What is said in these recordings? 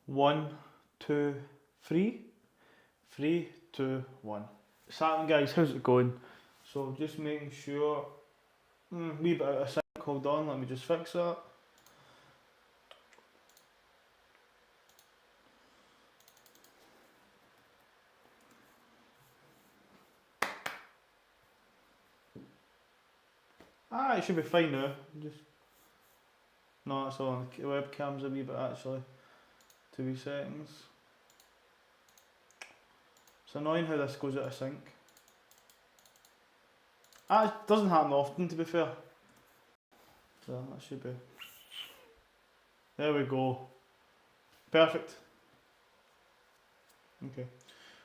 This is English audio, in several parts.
1, 2, 3. 3, 2, 1. Saturn guys, how's it going? So just making sure, wee bit out of sync, hold on, let me just fix that. It should be fine now. No, it's on. The webcam's a wee bit actually. 2 wee seconds. It's annoying how this goes out of sync. It doesn't happen often, to be fair. So that should be. There we go. Perfect. Okay.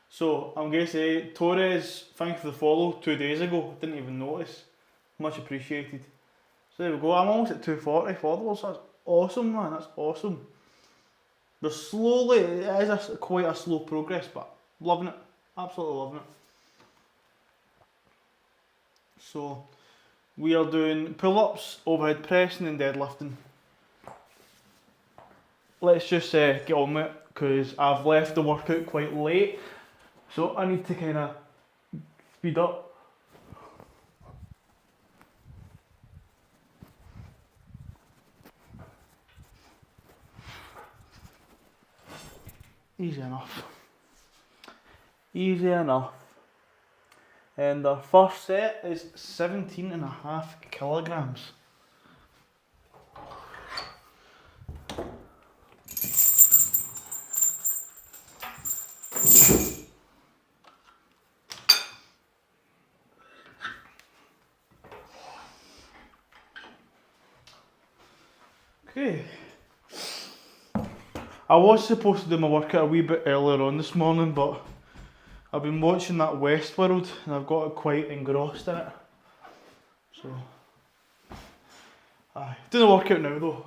So I'm going to say, Torres, thank you for the follow 2 days ago. Didn't even notice. Much appreciated. So there we go. I'm almost at 240 followers. That's awesome, man. That's awesome. They're slowly, it is quite a slow progress, but loving it. Absolutely loving it. So we are doing pull-ups, overhead pressing and deadlifting. Let's just get on with it, because I've left the workout quite late, so I need to kind of speed up. Easy enough. Easy enough. And the first set is 17.5 kilograms. Okay. I was supposed to do my workout a wee bit earlier on this morning, but I've been watching that Westworld and I've got quite engrossed in it. So, doing the workout now though.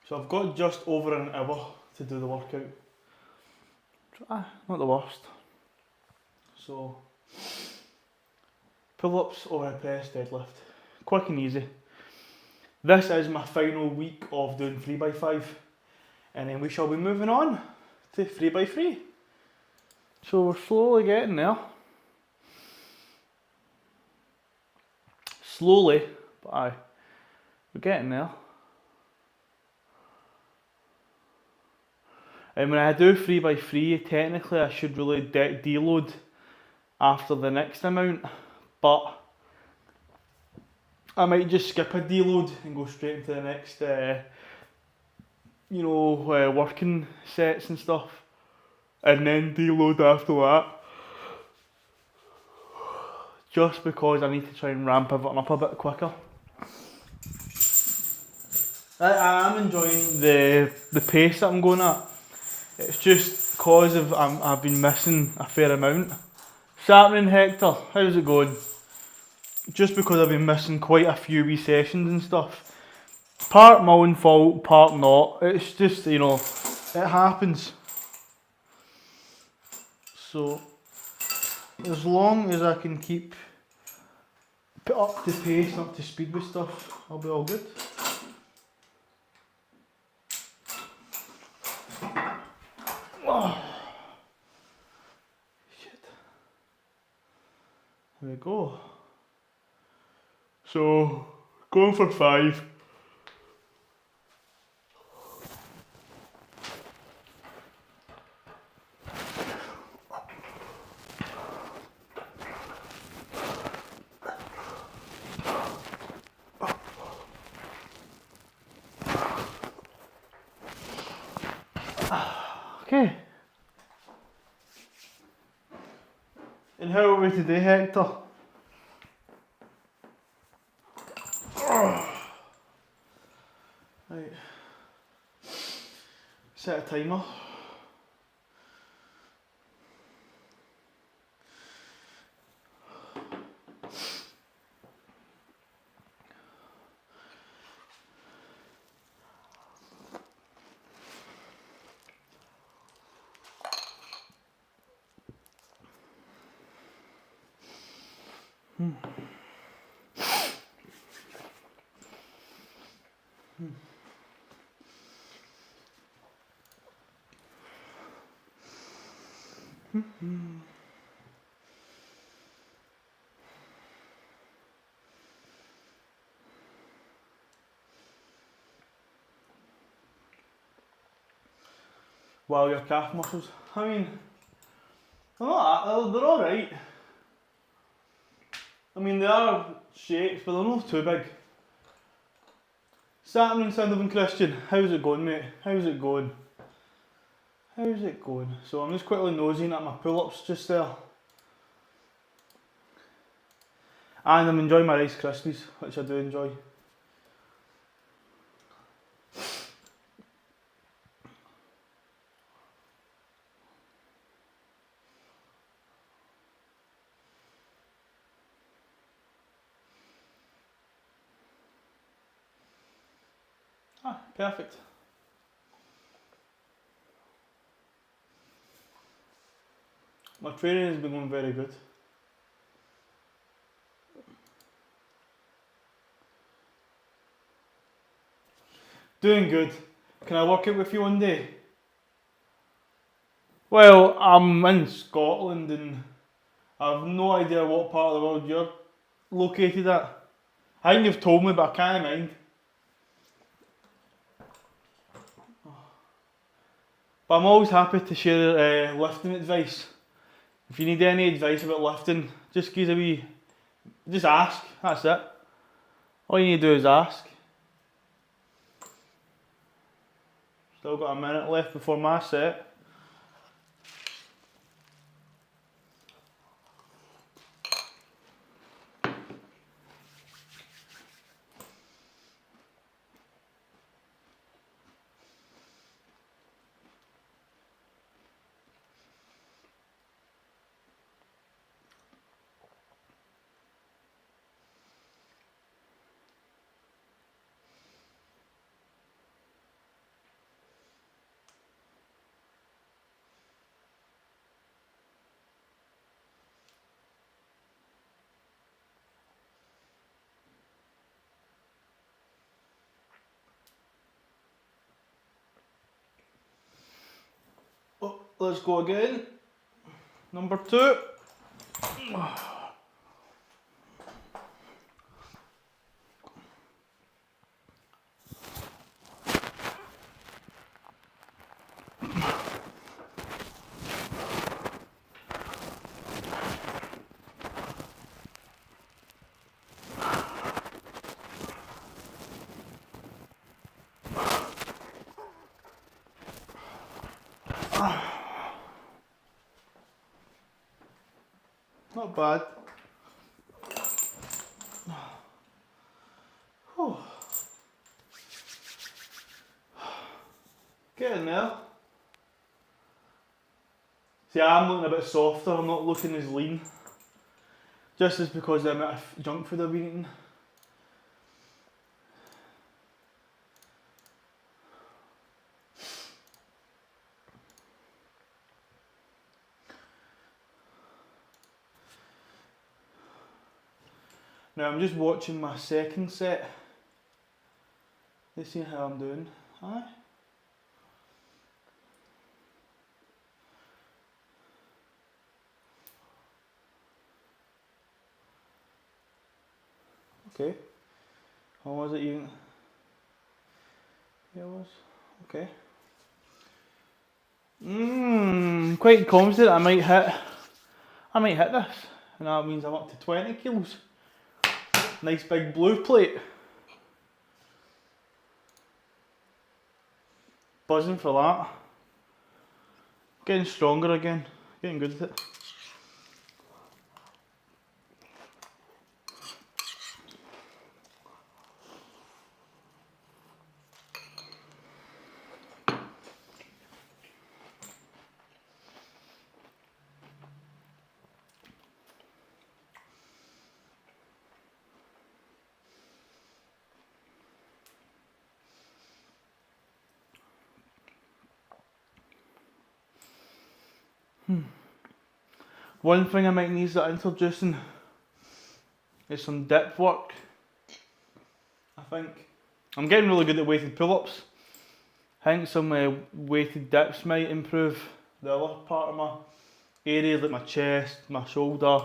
So I've got just over an hour to do the workout. Not the worst. So, pull-ups, overhead press, deadlift. Quick and easy. This is my final week of doing 3x5. And then we shall be moving on to 3x3. So we're slowly getting there. Slowly, but we're getting there. And when I do 3x3, technically I should really deload after the next amount, but I might just skip a deload and go straight into the next, working sets and stuff, and then deload after that. Just because I need to try and ramp everything up a bit quicker. I am enjoying the pace that I'm going at. It's just cause I've been missing a fair amount. What's Hector? How's it going? Just because I've been missing quite a few wee sessions and stuff. Part my own fault, part not. It's just, it happens. So, as long as I can keep up to pace and up to speed with stuff, I'll be all good. Oh. Shit. There we go. So, going for 5. Okay. And how are we today, Hector? Right. Set a timer. Wow, your calf muscles. I mean, they're not, they're alright. I mean, they are shapes, but they're not too big. Saturn and Sunderland Christian, how's it going, mate? How's it going? How's it going? So I'm just quickly nosing at my pull-ups just there. And I'm enjoying my Rice Krispies, which I do enjoy. Ah, perfect. My training has been going very good. Doing good. Can I work it with you one day? Well, I'm in Scotland and I have no idea what part of the world you're located at. I think you've told me, but I can't mind. But I'm always happy to share lifting advice. If you need any advice about lifting, just give a wee, just ask, that's it. All you need to do is ask. Still got a minute left before my set. Oh, let's go again. Number 2. Not bad. Whew. Getting there. See, I'm looking a bit softer, I'm not looking as lean. Just as because of the amount of junk food I've been eating. Now I'm just watching my second set. Let's see how I'm doing. Aye. Okay. How was it even? Yeah, it was. Okay. Quite confident I might hit this. And that means I'm up to 20 kilos. Nice big blue plate. Buzzing for that. Getting stronger again. Getting good at it. One thing I might need is that introducing is some dip work. I think I'm getting really good at weighted pull-ups. I think some weighted dips might improve the other part of my areas, like my chest, my shoulder,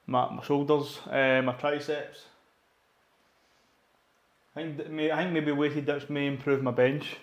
my shoulders, my triceps. I think maybe weighted dips may improve my bench.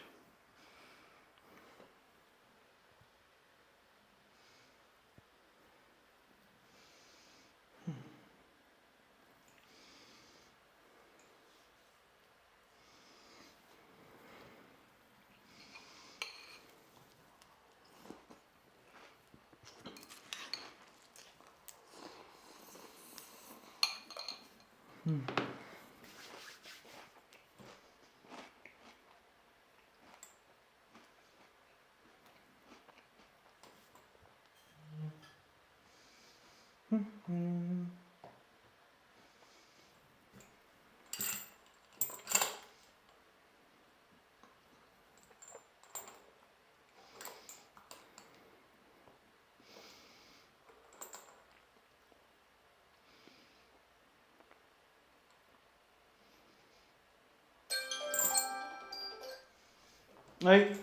Right,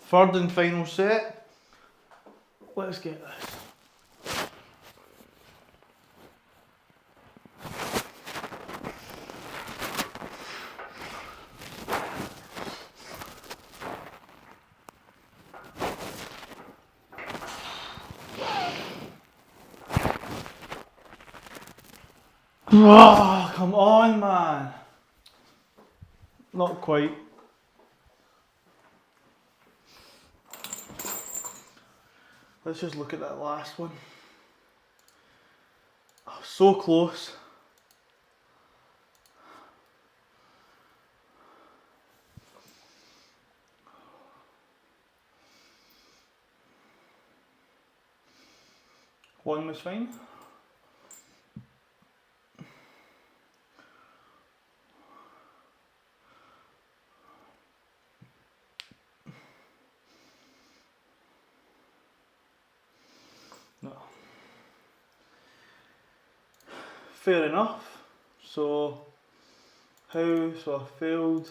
third and final set. Let's get this. Oh, come on, man. Not quite. Let's just look at that last one. Oh, so close. One was fine. No. Fair enough. So I failed.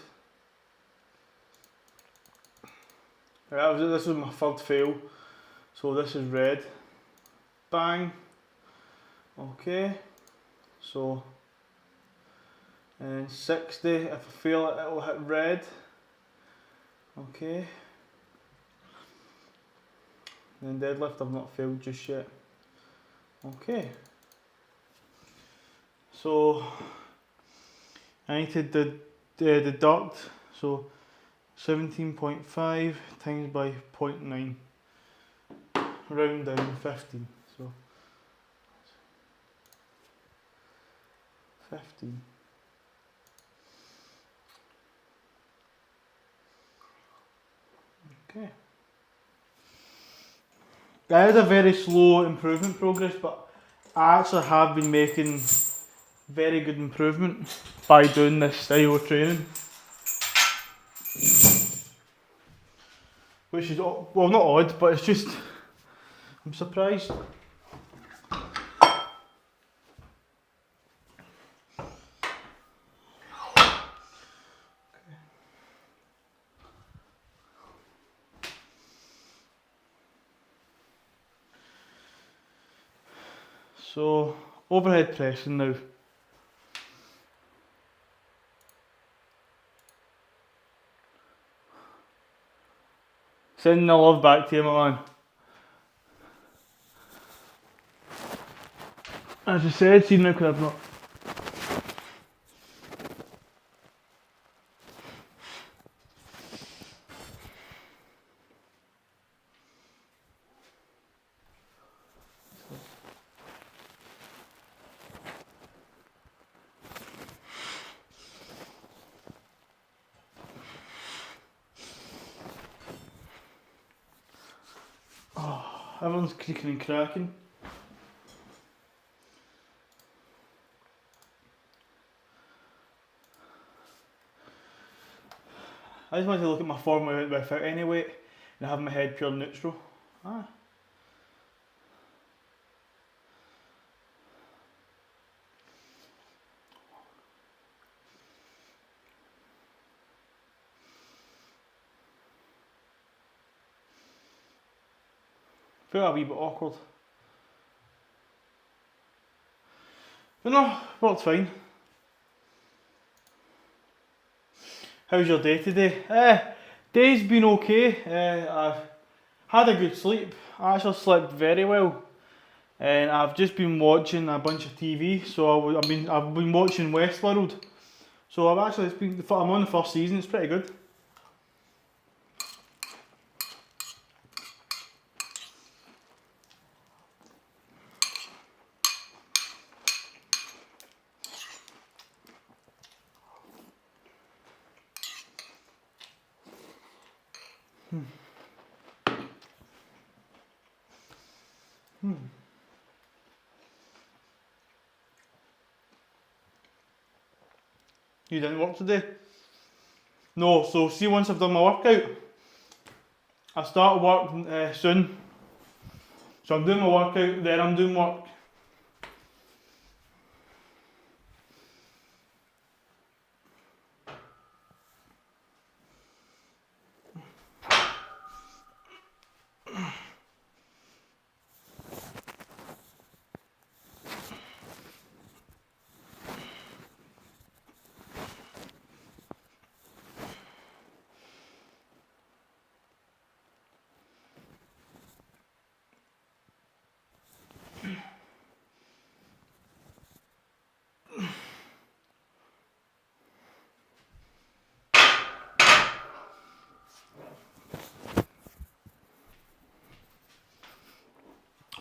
Right, this was my third fail. So this is red. Bang. Okay. So and 60. If I fail it, it'll hit red. Okay. And deadlift I've not failed just yet. Okay. So I need to deduct, so 17.5 times by 0.9, round down 15, so 15. Okay. I had a very slow improvement progress, but I actually have been making very good improvement by doing this style of training. Which is, well, not odd, but it's just, I'm surprised. So, overhead pressing now. Sending the love back to you, my man. As I said, see now because I've not. Everyone's creaking and cracking. I just wanted to look at my form without any weight and have my head pure neutral. Felt a wee bit awkward. But no, worked fine. How's your day today? Day's been okay. I've had a good sleep. I actually slept very well. And I've just been watching a bunch of TV. So I've been watching Westworld. So I'm on the first season. It's pretty good. You didn't work today? No, so see, once I've done my workout, I start work soon. So I'm doing my workout, then I'm doing work.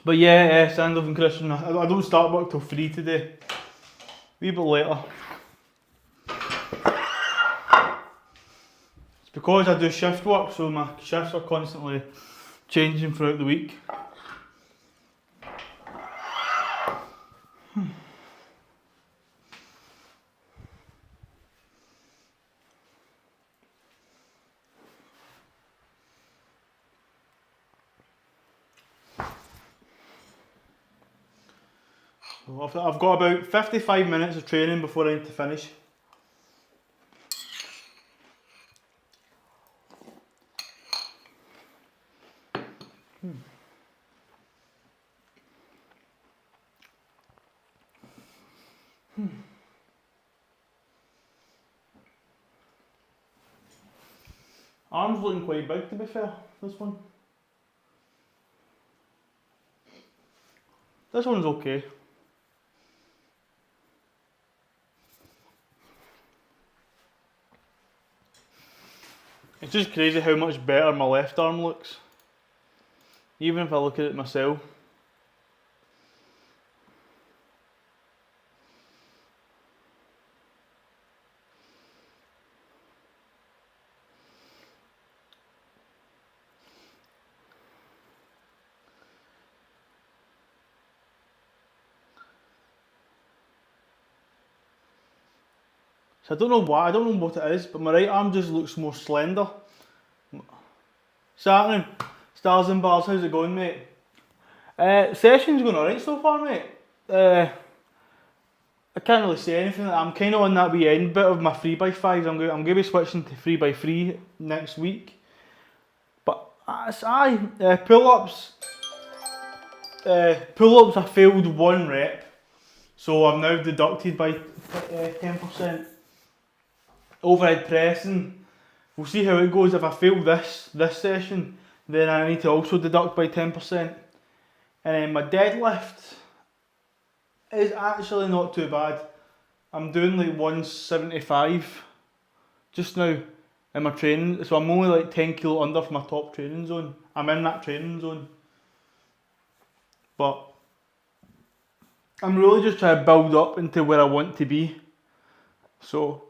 But yeah, Sandov and Christian, I don't start work till 3 today. A wee bit later. It's because I do shift work, so my shifts are constantly changing throughout the week. So I've got about 55 minutes of training before I need to finish. Arm's looking quite big, to be fair, this one. This one's okay. It's just crazy how much better my left arm looks. Even if I look at it myself. So I don't know why, I don't know what it is, but my right arm just looks more slender. What's Stars and Bars, how's it going, mate? Session's going alright so far, mate. I can't really say anything. I'm kind of on that wee end bit of my 3x5s. I'm going to be switching to 3x3 next week. But pull-ups. Pull-ups I failed 1 rep. So I'm now deducted by 10%. Overhead pressing, we'll see how it goes. If I fail this session, then I need to also deduct by 10%. And then my deadlift is actually not too bad. I'm doing like 175 just now in my training, so I'm only like 10 kilo under for my top training zone. I'm in that training zone. But I'm really just trying to build up into where I want to be. So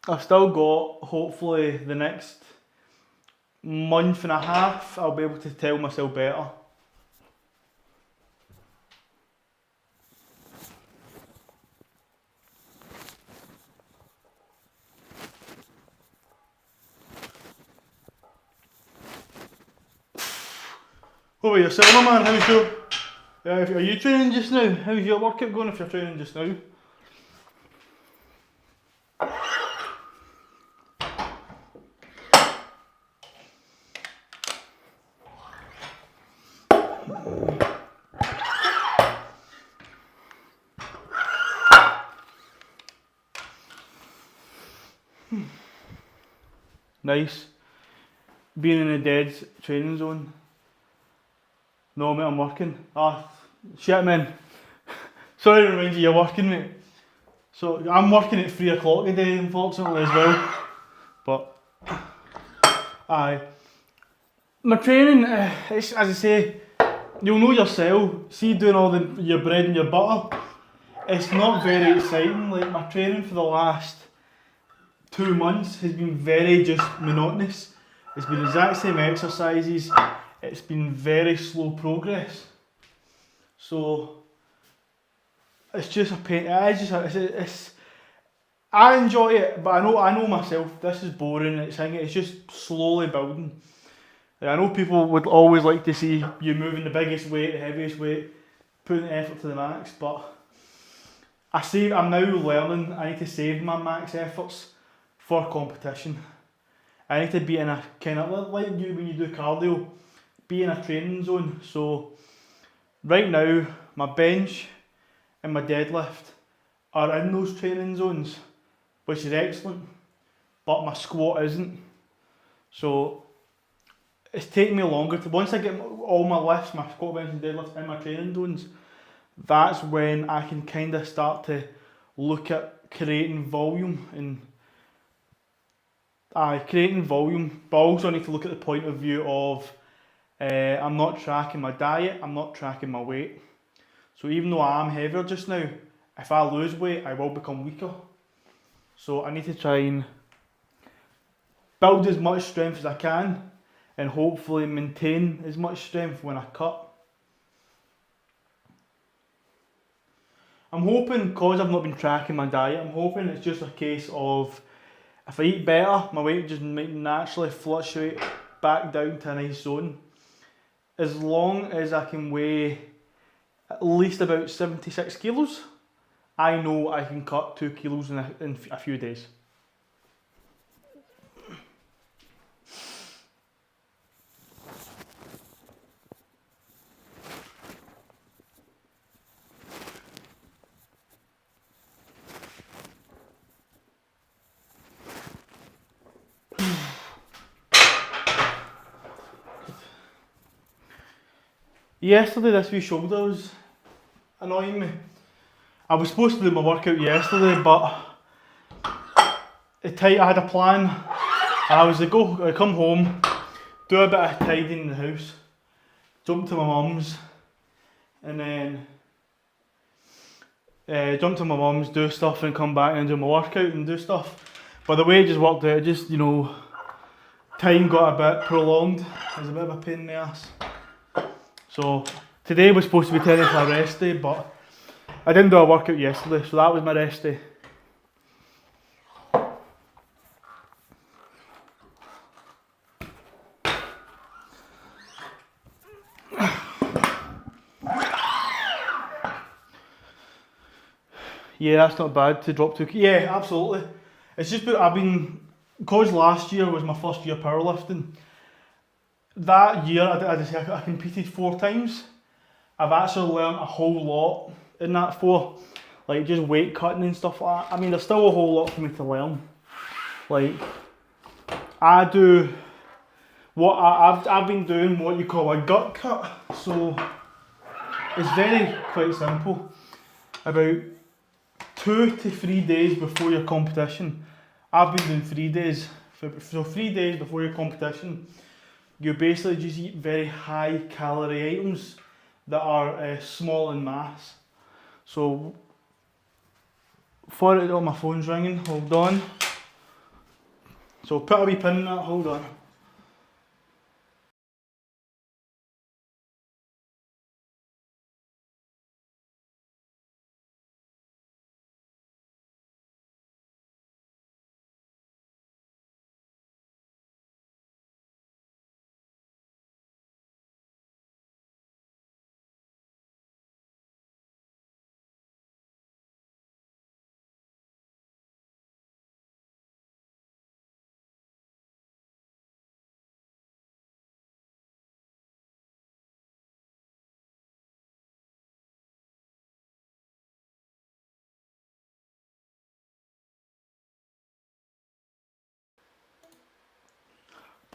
I've still got, hopefully, the next month and a half, I'll be able to tell myself better. What about yourself, my man? How's your... are you training just now? How's your workout going if you're training just now? Nice. Being in the dead training zone. No mate, I'm working. Ah, shit man. Sorry to remind you you're working mate. So I'm working at 3 o'clock today unfortunately as well. But, aye. My training, it's, as I say, you'll know yourself, see doing all your bread and your butter, it's not very exciting. Like my training for the last 2 months has been very just monotonous. It's been the exact same exercises, it's been very slow progress. So it's just a pain, I enjoy it, but I know myself, this is boring, it's just slowly building. I know people would always like to see you moving the biggest weight, the heaviest weight, putting the effort to the max, but I'm now learning I need to save my max efforts for competition. I need to be in a kind of, like you when you do cardio, be in a training zone. So right now, my bench and my deadlift are in those training zones, which is excellent, but my squat isn't. So it's taking me longer to, once I get all my lifts, my squat, bench and deadlift in my training zones, that's when I can kind of start to look at creating volume and creating volume, but I also need to look at the point of view of I'm not tracking my diet, I'm not tracking my weight. So even though I am heavier just now, if I lose weight, I will become weaker. So I need to try and build as much strength as I can and hopefully maintain as much strength when I cut. I'm hoping, because I've not been tracking my diet, I'm hoping it's just a case of if I eat better, my weight just might naturally fluctuate back down to a nice zone. As long as I can weigh at least about 76 kilos, I know I can cut 2 kilos in a few days. Yesterday, this wee shoulder was annoying me. I was supposed to do my workout yesterday, but I had a plan. I was to come home, do a bit of tidying in the house, jump to my mum's, and then jump to my mum's, do stuff, and come back and do my workout and do stuff. But the way it just worked out, just, you know, time got a bit prolonged. It was a bit of a pain in the ass. So today was supposed to be technically a rest day, but I didn't do a workout yesterday, so that was my rest day. Yeah, that's not bad to drop 2 kg. Yeah, absolutely. It's just because last year was my first year powerlifting. That year I competed 4 times. I've actually learned a whole lot in that 4. Like just weight cutting and stuff like that. I mean, there's still a whole lot for me to learn. Like, I've been doing what you call a gut cut. So, it's quite simple. About 2 to 3 days before your competition, I've been doing 3 days. So 3 days before your competition, you basically just eat very high calorie items that are small in mass. So, my phone's ringing, hold on. So put a wee pin in that, hold on.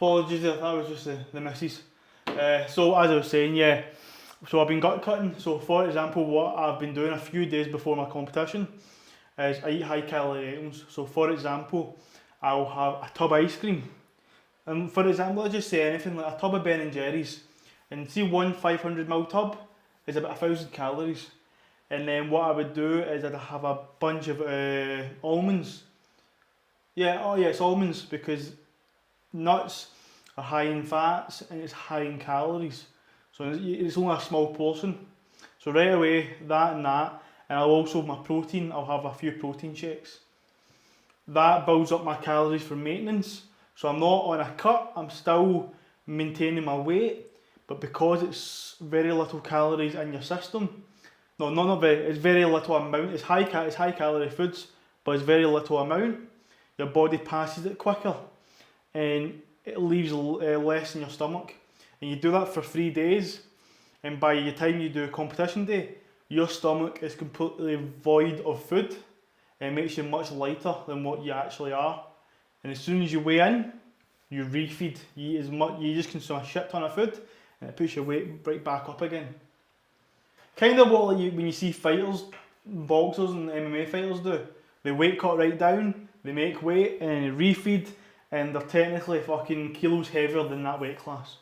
Apologies if that was just the missus. So as I was saying, yeah, so I've been gut cutting. So for example, what I've been doing a few days before my competition is I eat high calorie items. So for example, I'll have a tub of ice cream. And for example, I'll just say anything like a tub of Ben and Jerry's. And see one 500ml tub is about 1,000 calories. And then what I would do is I'd have a bunch of almonds. Yeah, oh yeah, it's almonds because nuts are high in fats and it's high in calories. So it's only a small portion. So right away, that, and I'll also, my protein, I'll have a few protein shakes. That builds up my calories for maintenance. So I'm not on a cut, I'm still maintaining my weight, but because it's very little calories in your system, no, not very, it's very little amount, it's high calorie foods, but it's very little amount, your body passes it quicker and it leaves less in your stomach. And you do that for 3 days, and by the time you do competition day, your stomach is completely void of food and it makes you much lighter than what you actually are. And as soon as you weigh in, you refeed. You eat as much, you just consume a shit ton of food, and it puts your weight right back up again. Kind of what when you see fighters, boxers and MMA fighters do. They weight cut right down, they make weight and refeed, and they're technically fucking kilos heavier than that weight class.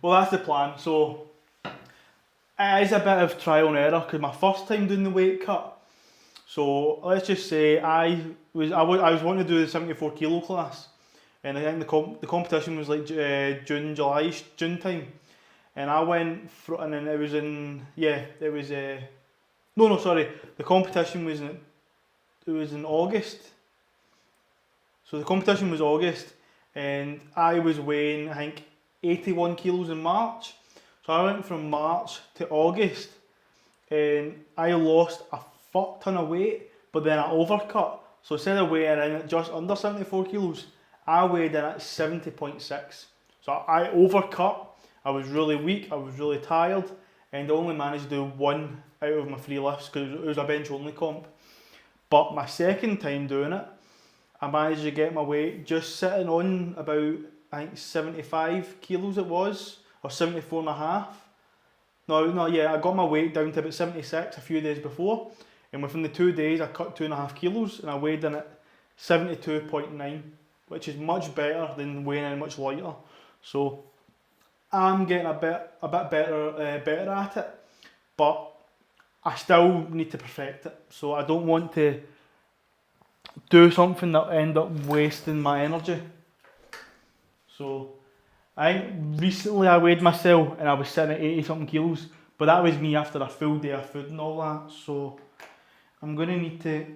Well, that's the plan. So it is a bit of trial and error because my first time doing the weight cut. So let's just say I was wanting to do the 74 kilo class, and I think the competition was like June time, and I went and then it was in the competition was in August. So the competition was August, and I was weighing I think 81 kilos in March. So I went from March to August and I lost a fuck ton of weight, but then I overcut. So instead of weighing in at just under 74 kilos, I weighed in at 70.6. So I overcut, I was really weak, I was really tired, and I only managed to do one out of my 3 lifts because it was a bench only comp. But my second time doing it, I managed to get my weight just sitting on about, I think 75 kilos it was, or 74 and a half. I got my weight down to about 76 a few days before, and within the 2 days I cut 2.5 kilos and I weighed in at 72.9, which is much better than weighing in much lighter. So I'm getting a bit better at it, but I still need to perfect it. So I don't want to do something that end up wasting my energy. So I think recently I weighed myself and I was sitting at 80 something kilos, but that was me after a full day of food and all that. So I'm going to need to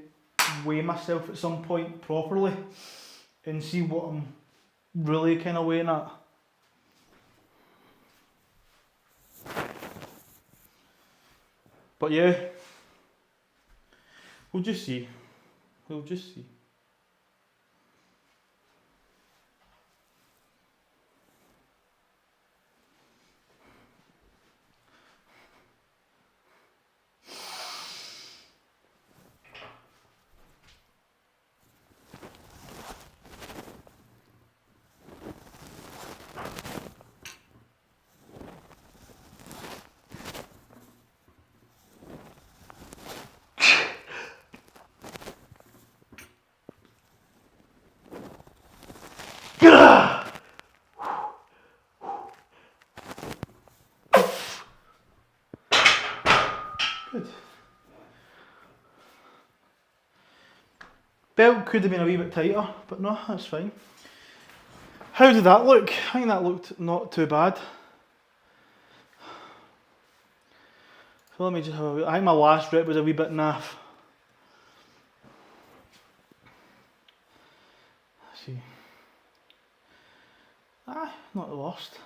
weigh myself at some point properly and see what I'm really kind of weighing at. But yeah, we'll just see. We'll just see. Good. Belt could have been a wee bit tighter, but no, that's fine. How did that look? I think that looked not too bad. So let me just have a wee, I think my last rep was a wee bit naff. Let's see. Not the worst.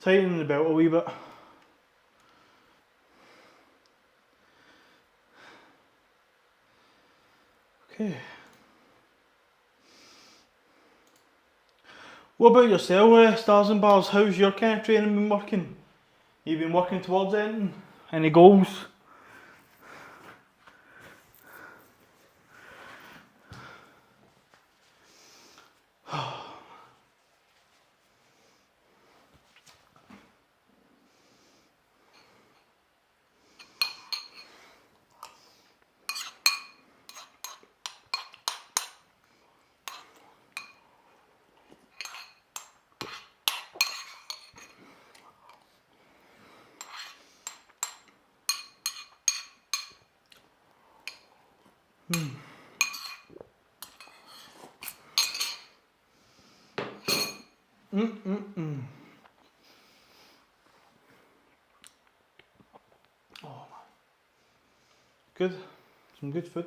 Tighten the belt a wee bit. Okay. What about yourself, Stars and Bars? How's your kind of training been working? You been working towards anything? Any goals? Oh, good. Some good food.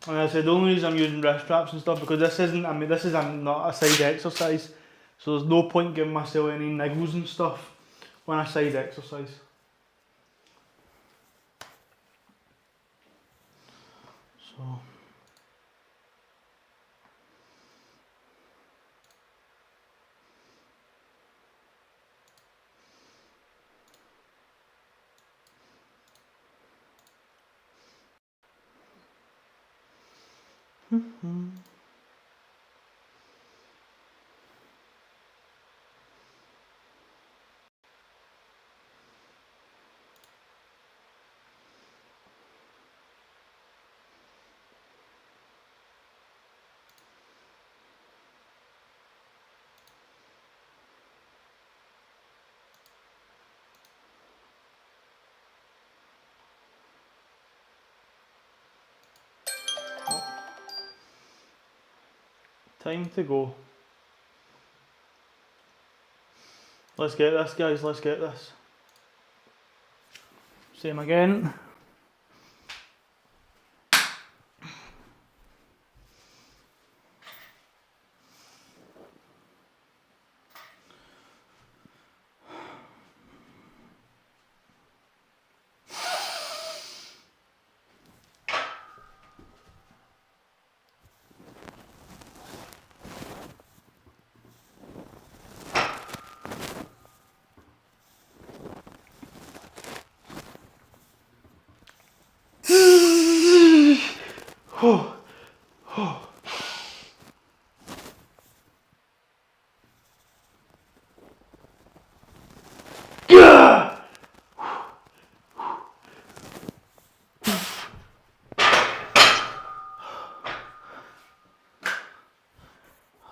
And I said the only reason I'm using wrist straps and stuff because this isn't. I mean, this is not a side exercise, so there's no point giving myself any niggles and stuff when I side exercise. So. Time to go. Let's get this, guys, let's get this. Same again. Oh, oh. Yeah!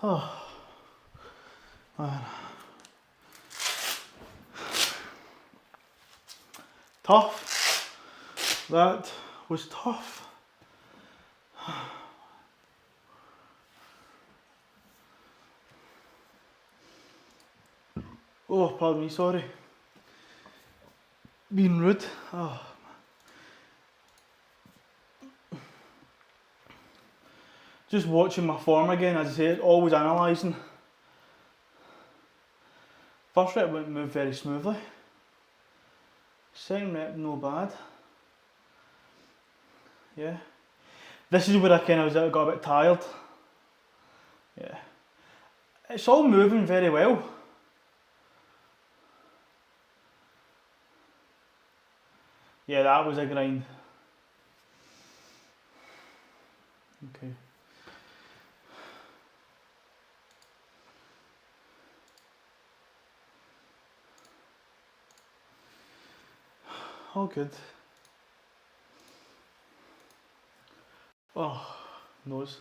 Oh, man. Tough. That was tough. Oh, pardon me, sorry. Being rude. Oh. Just watching my form again, as I said, always analysing. First rep went moved very smoothly. Second rep, no bad. Yeah. This is where I kind of got a bit tired. Yeah. It's all moving very well. Yeah, that was a grind. Okay. All good. Oh, nose.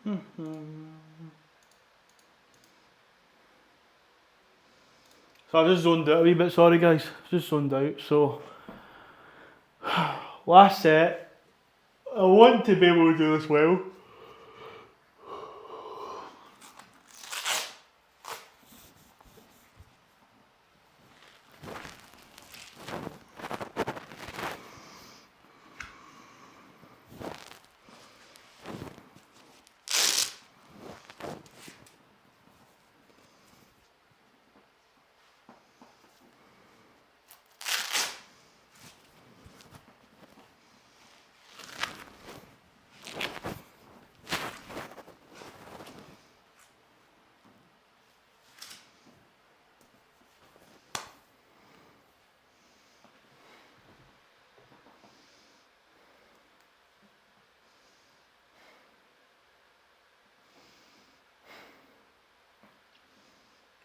So I've just zoned out a wee bit, sorry guys, just zoned out. So, last set, I want to be able to do this well.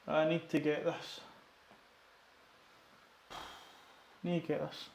I need to get this. Need to get this.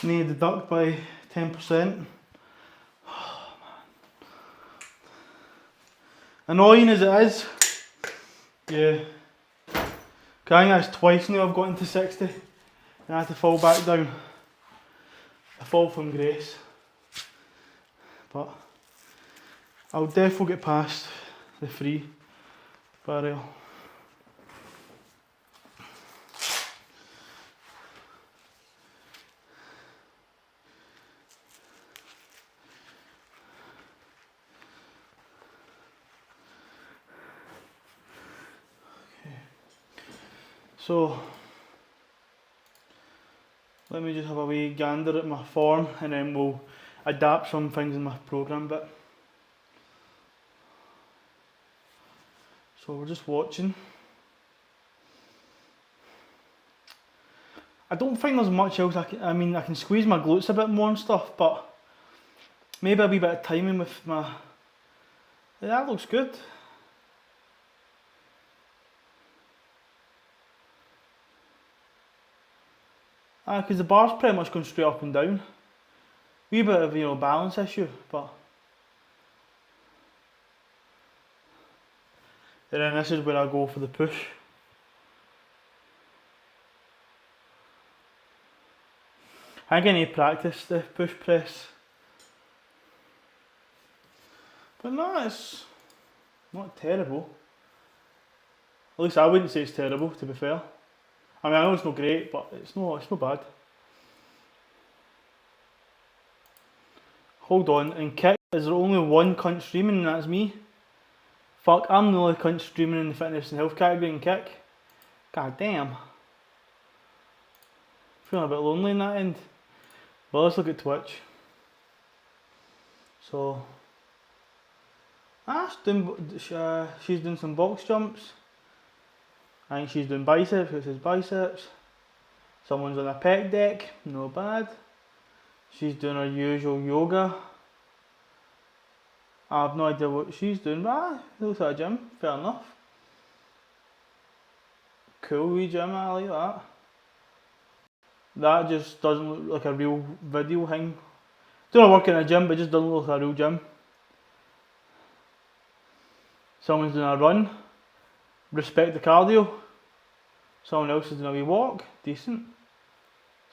Need to deduct by 10%. Annoying as it is, yeah. I think that's twice now I've gotten to 60 and I had to fall back down. A fall from grace. But I'll definitely get past the free barrel. So, let me just have a wee gander at my form and then we'll adapt some things in my programme bit. So we're just watching. I don't think there's much else I can squeeze my glutes a bit more and stuff, but maybe a wee bit of timing with my... Yeah, that looks good. Because the bar's pretty much going straight up and down. Wee bit of, balance issue, but... And then this is where I go for the push. I think I need to practice the push press. But no, it's not terrible. At least I wouldn't say it's terrible, to be fair. I mean, I know it's not great, but it's not bad. Hold on, and kick, is there only one cunt streaming and that's me? Fuck, I'm the only cunt streaming in the fitness and health category and kick. God damn. Feeling a bit lonely in that end. Well, let's look at Twitch. So, she's doing some box jumps. I think she's doing biceps, it says biceps. Someone's on a pec deck, no bad. She's doing her usual yoga. I have no idea what she's doing, but it looks like a gym, fair enough. cool wee gym, I like that. That just doesn't look like a real video thing. Don't work in a gym, but it just doesn't look like a real gym. Someone's doing a run. Respect the cardio. Someone else is doing a wee walk. Decent.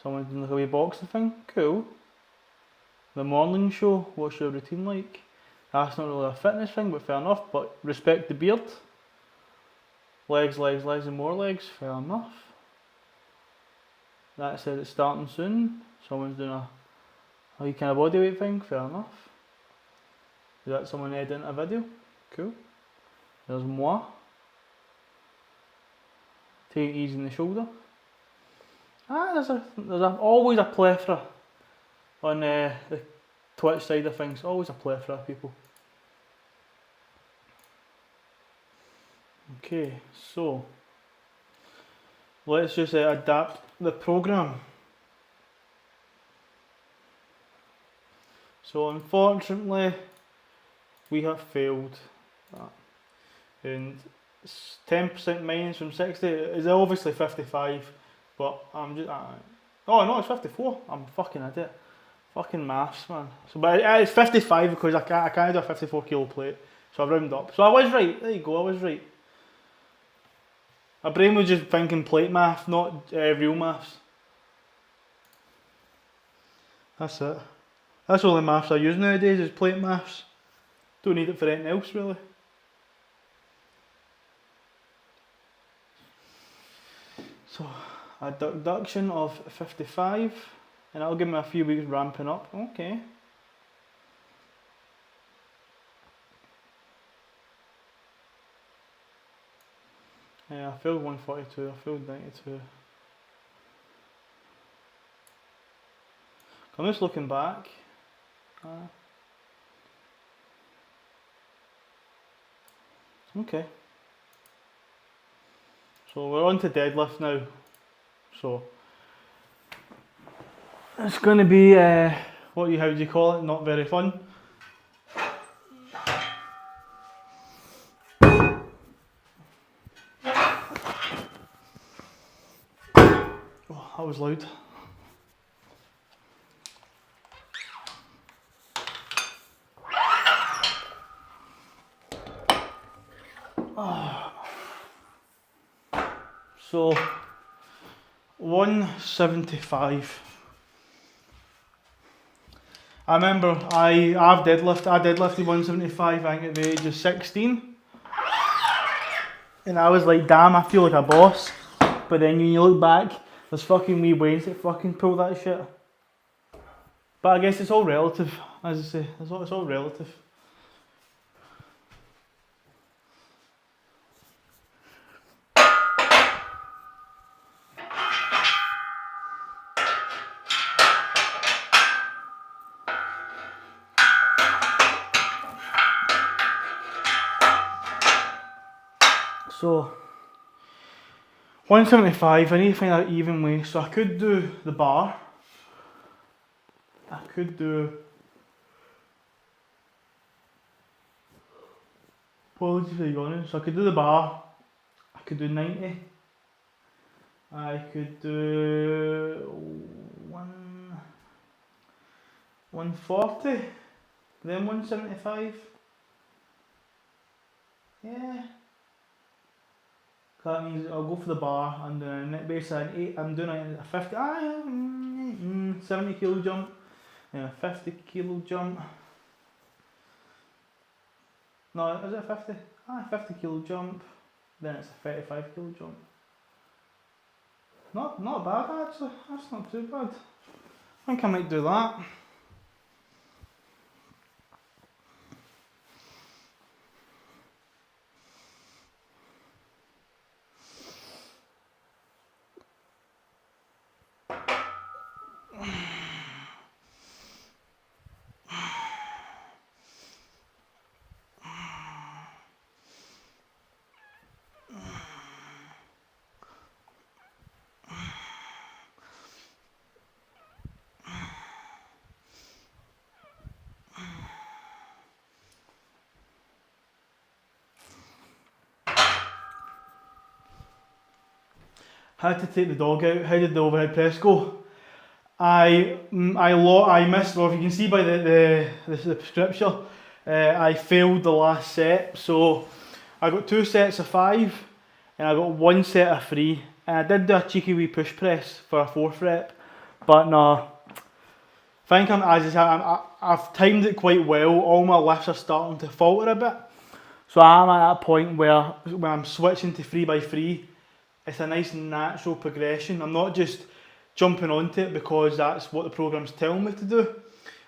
Someone's doing like a wee boxing thing. Cool. The morning show. What's your routine like? That's not really a fitness thing, but fair enough. But respect the beard. Legs, legs, legs and more legs. Fair enough. That said it's starting soon. Someone's doing a wee kind of bodyweight thing. Fair enough. Is that someone editing a video? Cool. There's moi. Take it easy on the shoulder. There's always a plethora on the Twitch side of things. Always a plethora of people. Okay, so let's just adapt the program. So unfortunately, we have failed that. And 10% minus from 60 is obviously 55, but I'm just, oh no, it's 54. I'm a fucking idiot. Fucking maths, man. So, but it's 55 because I can't do a 54 kilo plate, so I round up. So I was right. There you go. I was right. My brain was just thinking plate math, not real maths. That's it. That's all the maths I use nowadays is plate maths. Don't need it for anything else really. So a deduction of 55, and that'll give me a few weeks ramping up. Okay. Yeah, I failed 142, I failed 92. I'm just looking back. Okay. So we're on to deadlift now. So it's going to be how do you call it? Not very fun. Oh, that was loud. So 175. I remember I deadlifted 175 I think at the age of 16. And I was like, damn, I feel like a boss. But then when you look back, there's fucking wee Waynes that fucking pull that shit. But I guess it's all relative, as I say, it's all relative. So 175, I need to find that even way. So I could do the bar. I could do, apologies for yawning. So I could do the bar. I could do 90. I could do 140. Then 175. Yeah. That means I'll go for the bar. I'm doing it based on 8. I'm doing a 50. 70 kilo jump. Yeah, 50 kilo jump. No, is it 50? 50 kilo jump. Then it's a 35 kilo jump. Not bad actually. That's not too bad. I think I might do that. How to take the dog out. How did the overhead press go? I missed, well, if you can see by the scripture, I failed the last set. So I got 2 sets of 5 and I got 1 set of 3. And I did do a cheeky wee push press for a 4th rep. But no, I think I've timed it quite well. All my lifts are starting to falter a bit. So I'm at that point where when I'm switching to 3x3, it's a nice natural progression. I'm not just jumping onto it because that's what the programme's telling me to do.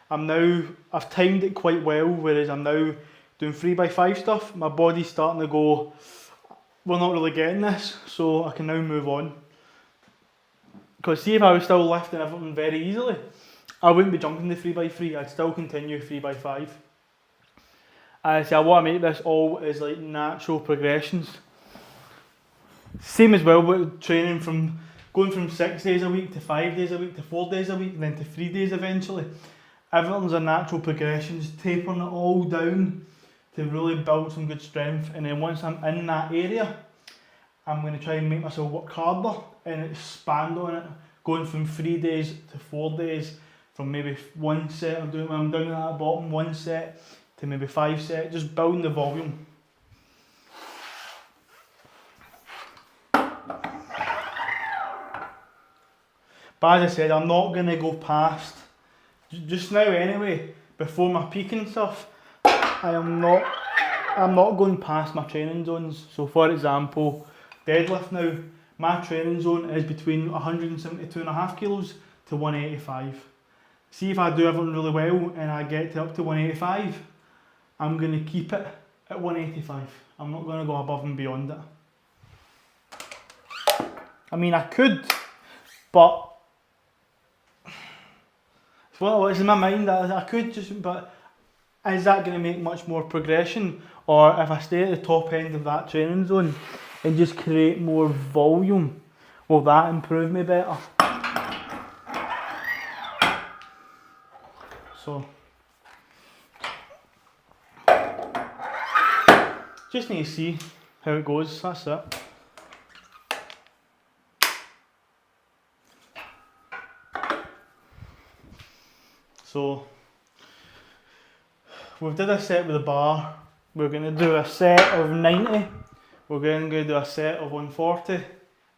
I've timed it quite well, whereas I'm now doing 3x5 stuff. My body's starting to go, we're not really getting this, so I can now move on. Because see, if I was still lifting everything very easily, I wouldn't be jumping to 3x3, I'd still continue 3x5. I want to make this all as like natural progressions. Same as well with training, from going from 6 days a week to 5 days a week to 4 days a week and then to 3 days eventually. Everything's a natural progression, just tapering it all down to really build some good strength. And then once I'm in that area, I'm going to try and make myself work harder and expand on it, going from 3 days to 4 days, from maybe 1 set I'm doing when I'm down at the bottom, 1 set to maybe 5 sets, just building the volume. But as I said, I'm not going to go past, just now anyway, before my peak and stuff, I'm not going past my training zones. So for example, deadlift now, my training zone is between 172.5 kilos to 185. See, if I do everything really well and I get to up to 185, I'm going to keep it at 185. I'm not going to go above and beyond it. I mean, I could, but well, it's in my mind that I could just, but is that going to make much more progression? Or if I stay at the top end of that training zone and just create more volume, will that improve me better? So, just need to see how it goes, that's it. So, we've did a set with the bar, we're going to do a set of 90, we're going to do a set of 140,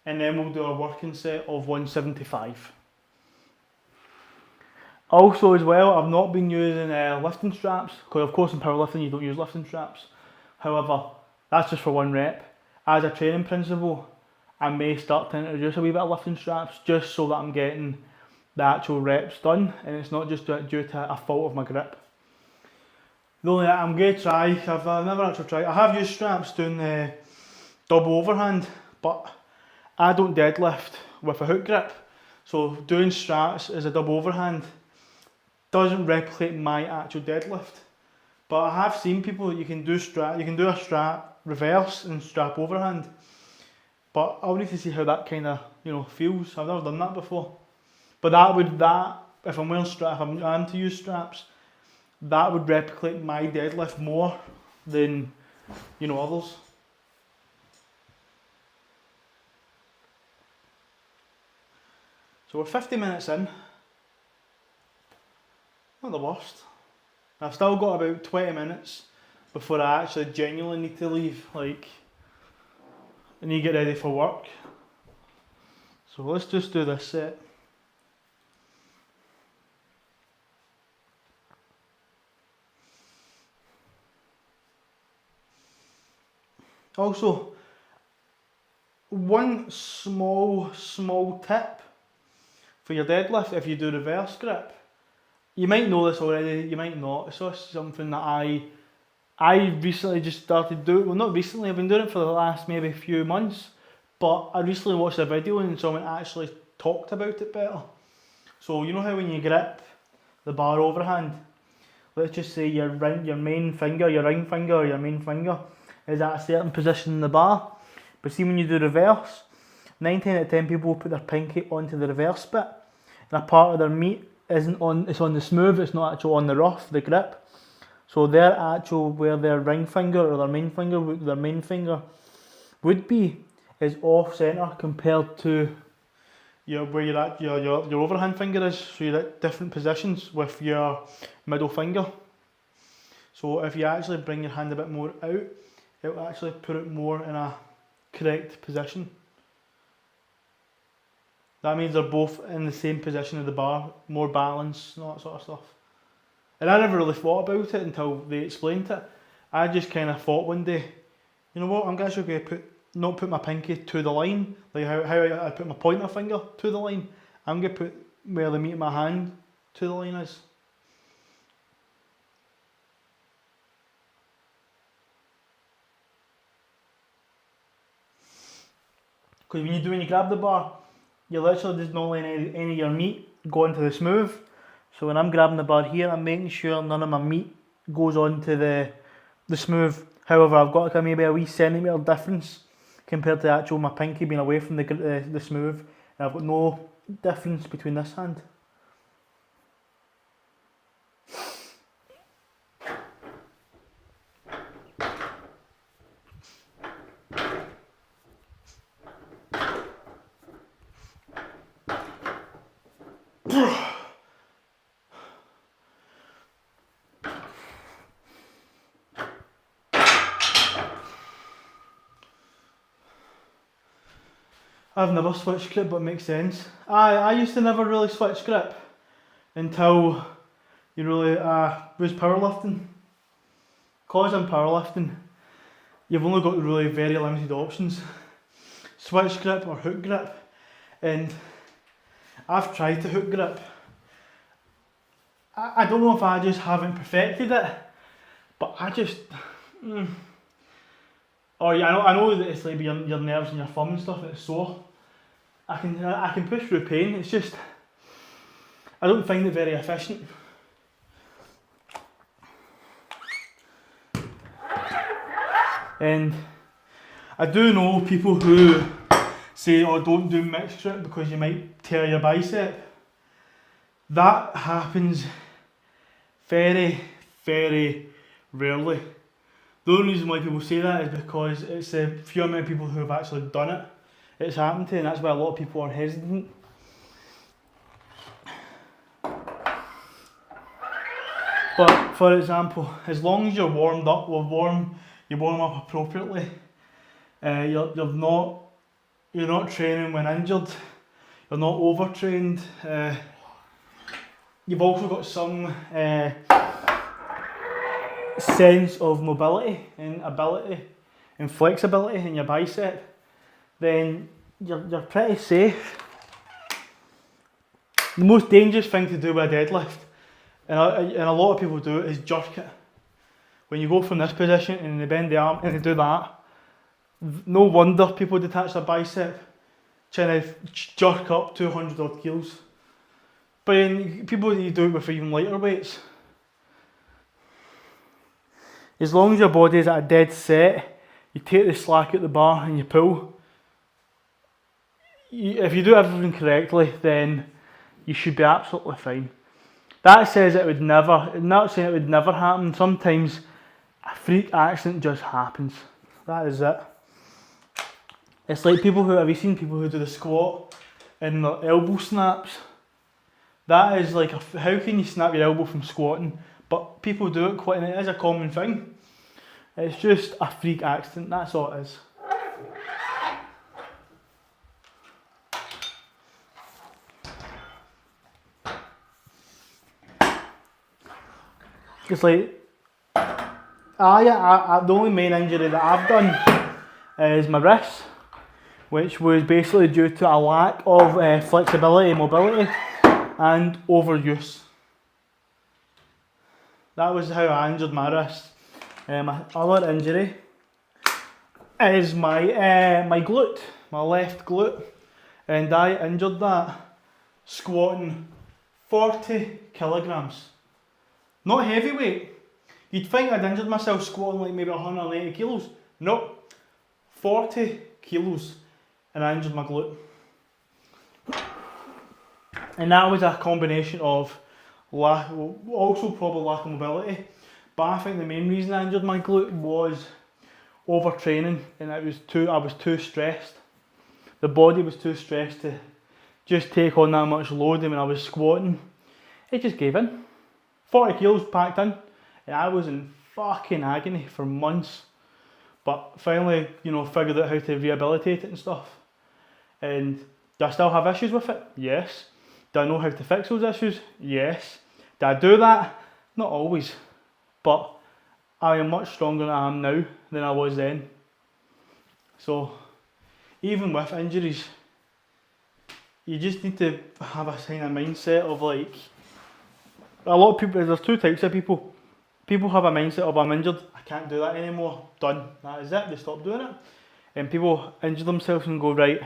and then we'll do a working set of 175. Also as well, I've not been using lifting straps, because of course in powerlifting you don't use lifting straps. However, that's just for 1 rep. As a training principle, I may start to introduce a wee bit of lifting straps just so that I'm getting the actual reps done and it's not just due to a fault of my grip. The only thing I'm going to try, I've never actually tried, I have used straps doing the double overhand, but I don't deadlift with a hook grip, so doing straps as a double overhand doesn't replicate my actual deadlift. But I have seen people, you can do a strap reverse and strap overhand, but I'll need to see how that kind of feels. I've never done that before. But if I'm wearing straps, if I'm to use straps, that would replicate my deadlift more than others. So we're 50 minutes in. Not the worst. I've still got about 20 minutes before I actually genuinely need to leave. Like, I need to get ready for work. So let's just do this set. Also, one small tip for your deadlift if you do reverse grip. You might know this already, you might not. It's just something that I recently just started doing. Well, not recently, I've been doing it for the last maybe few months, but I recently watched a video and someone actually talked about it better. So you know how when you grip the bar overhand, let's just say your main finger, your ring finger or your main finger is at a certain position in the bar. But see, when you do reverse, 9 out of 10 people will put their pinky onto the reverse bit, and a part of their meat isn't on, it's on the smooth, it's not actually on the rough, the grip. So where their ring finger or their main finger would be, is off centre compared to where you're at your overhand finger is. So you're at different positions with your middle finger. So if you actually bring your hand a bit more out, it will actually put it more in a correct position. That means they're both in the same position of the bar, more balance and all that sort of stuff. And I never really thought about it until they explained it. I just kind of thought one day, you know what, I'm actually going to not put my pinky to the line, like how I put my pointer finger to the line. I'm going to put where the meat of my hand to the line is. Because when you grab the bar, you literally just not letting any of your meat go into the smooth. So when I'm grabbing the bar here, I'm making sure none of my meat goes onto the smooth. However, I've got like maybe a wee centimetre difference compared to actual my pinky being away from the smooth. And I've got no difference between this hand. I've never switched grip, but it makes sense. I used to never really switch grip until you really was powerlifting. Because I'm powerlifting, you've only got really very limited options. Switch grip or hook grip. And I've tried to hook grip. I don't know if I just haven't perfected it, but I just... Oh yeah, I know that it's like your nerves and your thumb and stuff, it's sore. I can push through pain, it's just... I don't find it very efficient. And I do know people who say, oh, don't do mixed grip because you might tear your bicep. That happens very, very rarely. The only reason why people say that is because it's a few amount of people who have actually done it. It's happened to, and that's why a lot of people are hesitant. But for example, as long as you're warmed up, you warm up appropriately. You're not training when injured. You're not overtrained. You've also got some sense of mobility and ability and flexibility in your bicep. Then you're pretty safe. The most dangerous thing to do with a deadlift, and a lot of people do it, is jerk it. When you go from this position and they bend the arm and they do that, no wonder people detach their bicep trying to jerk up 200 odd kilos. But then people you do it with even lighter weights. As long as your body is at a dead set, you take the slack out the bar and you pull. If you do everything correctly, then you should be absolutely fine. That says it would never, not saying it would never happen. Sometimes a freak accident just happens. That is it. It's like have you seen people who do the squat and their elbow snaps? That is like, how can you snap your elbow from squatting? But people do it quite, and it is a common thing. It's just a freak accident, that's all it is. It's like, the only main injury that I've done is my wrist, which was basically due to a lack of flexibility and mobility and overuse. That was how I injured my wrist. My other injury is my glute, my left glute, and I injured that squatting 40 kilograms. Not heavyweight. You'd think I'd injured myself squatting like maybe 180 kilos. Nope, 40 kilos, and I injured my glute. And that was a combination of also probably lack of mobility, but I think the main reason I injured my glute was overtraining, and I was too stressed. the body was too stressed to just take on that much load, and when I was squatting, it just gave in. 40 kilos packed in, and I was in fucking agony for months. But finally, you know, figured out how to rehabilitate it and stuff. And do I still have issues with it? Yes. Do I know how to fix those issues? Yes. Do I do that? Not always. But I am much stronger than I am now than I was then. So, even with injuries, you just need to have a kind of mindset of like, a lot of people, there's two types of people. People have a mindset of, I'm injured, I can't do that anymore, done, that is it, they stop doing it. And people injure themselves and go, right,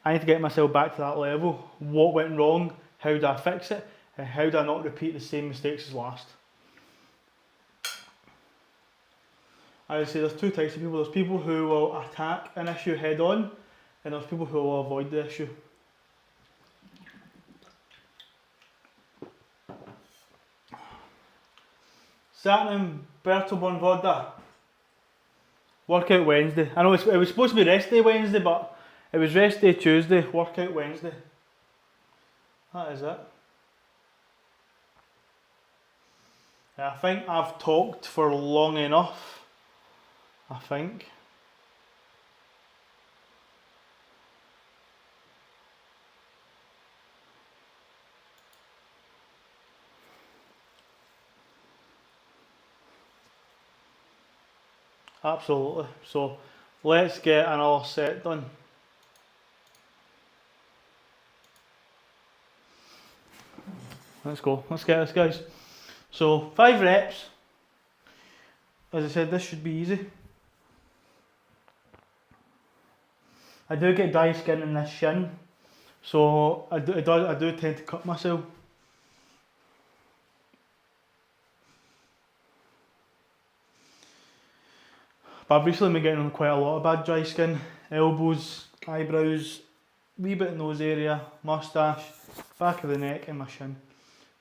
I need to get myself back to that level. What went wrong? How do I fix it? And how do I not repeat the same mistakes as last? I would say there's two types of people. There's people who will attack an issue head on, and there's people who will avoid the issue. Saturn Bertelborn Vodda. Workout Wednesday. I know it was supposed to be rest day Wednesday, but it was rest day Tuesday, workout Wednesday. That is it. I think I've talked for long enough. I think. Absolutely. So let's get another set done. Let's go. Let's get this, guys. So 5 reps. As I said, this should be easy. I do get dry skin in this shin, so I do tend to cut myself. But I've recently been getting on quite a lot of bad dry skin. Elbows, eyebrows, wee bit nose area, moustache, back of the neck and my shin.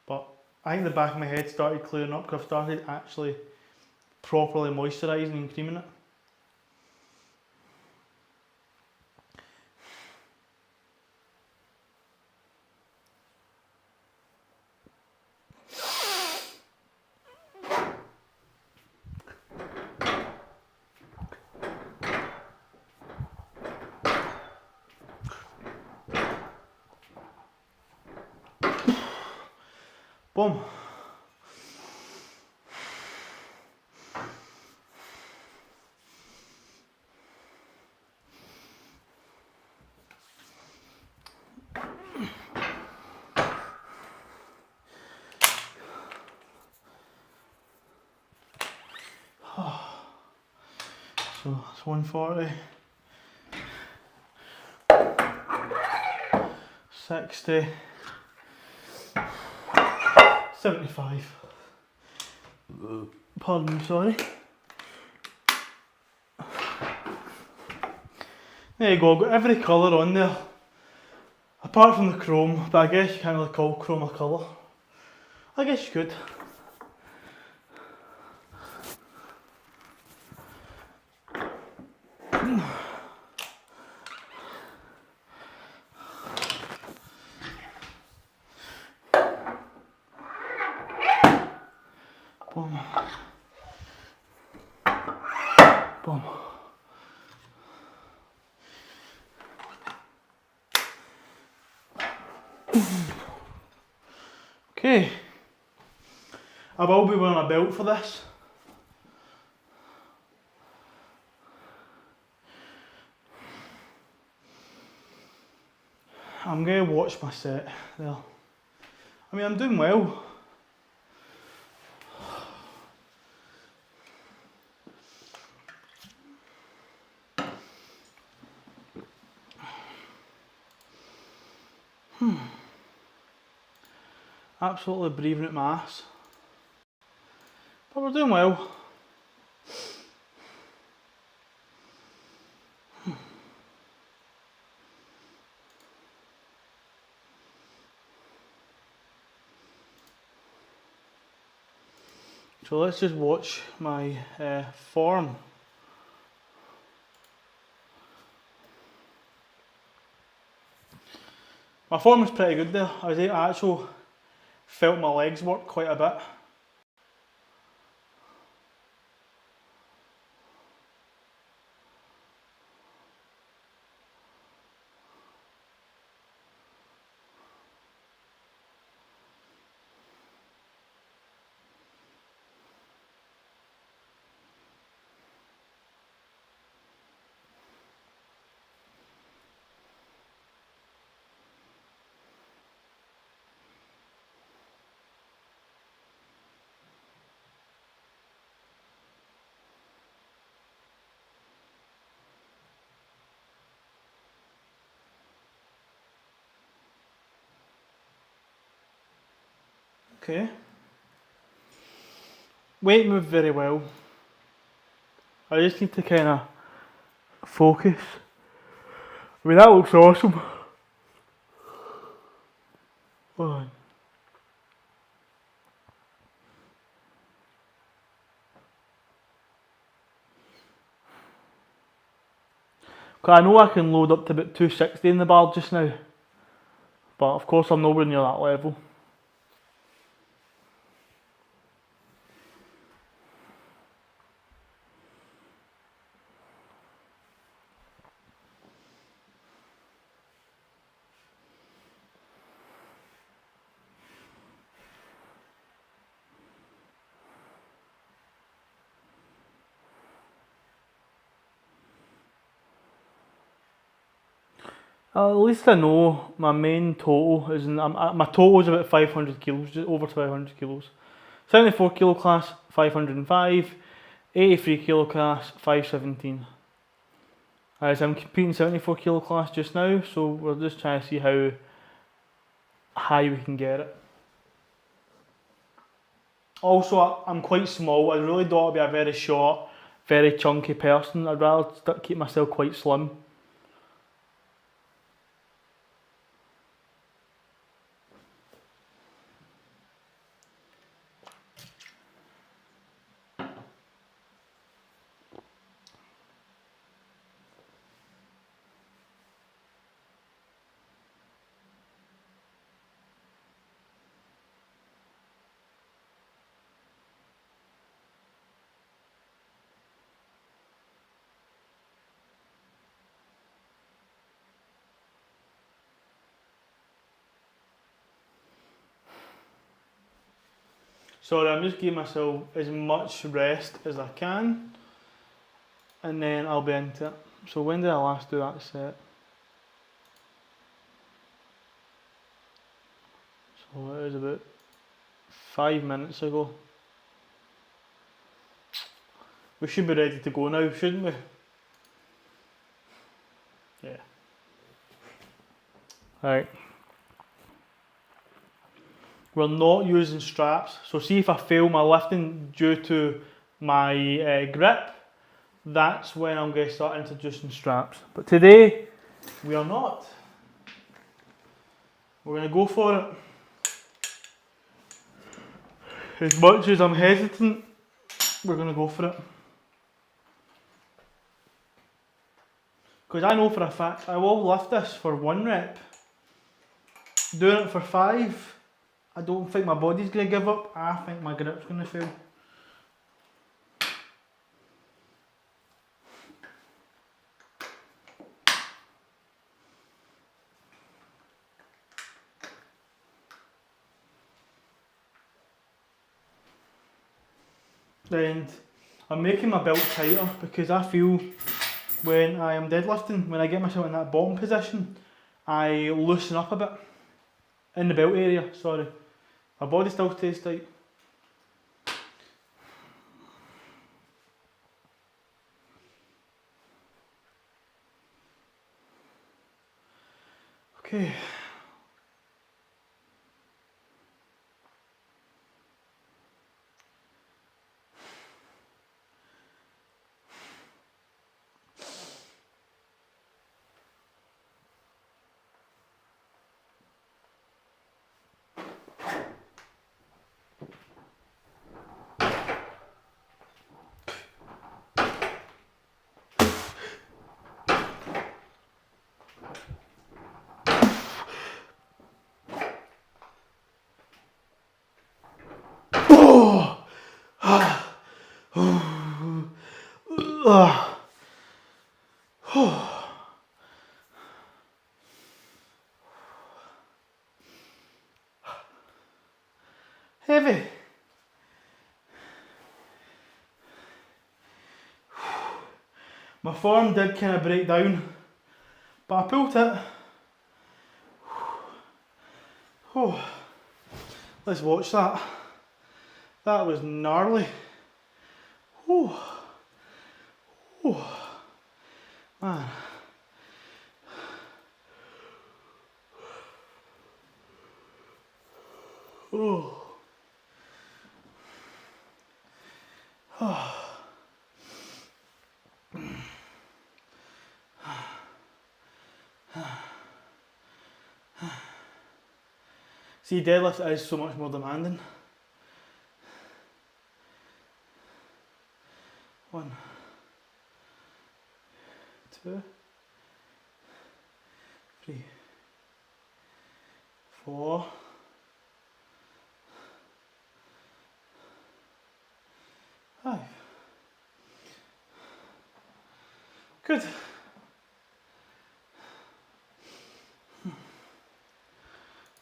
But I think the back of my head started clearing up because I've started actually properly moisturising and creaming it. Boom. So it's 140, 60, 75. Pardon me, sorry. There you go, I've got every colour on there. Apart from the chrome, but I guess you can't really call chrome a colour. I guess you could. Boom. Boom. Okay. I will be wearing a belt for this. I'm going to watch my set there. I mean, I'm doing well. Absolutely breathing at my ass. But we're doing well. So let's just watch my form. My form was pretty good there. I actually felt my legs work quite a bit. Okay. Weight moved very well. I just need to kind of focus. I mean, that looks awesome. Oh. I know I can load up to about 260 in the bar just now, but of course I'm nowhere near that level. At least I know my main total is my total is about 500 kilos, just over 500 kilos. 74 kilo class 505, 83 kilo class 517. As I'm competing 74 kilo class just now, so we're just trying to see how high we can get it. Also, I'm quite small. I really don't want to be a very short, very chunky person. I'd rather keep myself quite slim. Sorry, I'm just giving myself as much rest as I can, and then I'll be into it. So when did I last do that set? So it was about 5 minutes ago. We should be ready to go now, shouldn't we? Yeah. Right. We're not using straps, so see if I fail my lifting due to my grip, that's when I'm going to start introducing straps. But today, we are not. We're going to go for it. As much as I'm hesitant, we're going to go for it. Because I know for a fact I will lift this for 1 rep. Doing it for 5, I don't think my body's going to give up. I think my grip's going to fail. And I'm making my belt tighter because I feel when I am deadlifting, when I get myself in that bottom position, I loosen up a bit. In the belt area, sorry. My body still stays tight. Okay. Heavy. My form did kind of break down, but I pulled it. Oh, let's watch that. That was gnarly. Oh, oh, man. Oh. Oh. See, deadlift is so much more demanding. 1, 2, 3, 4, 5. Good.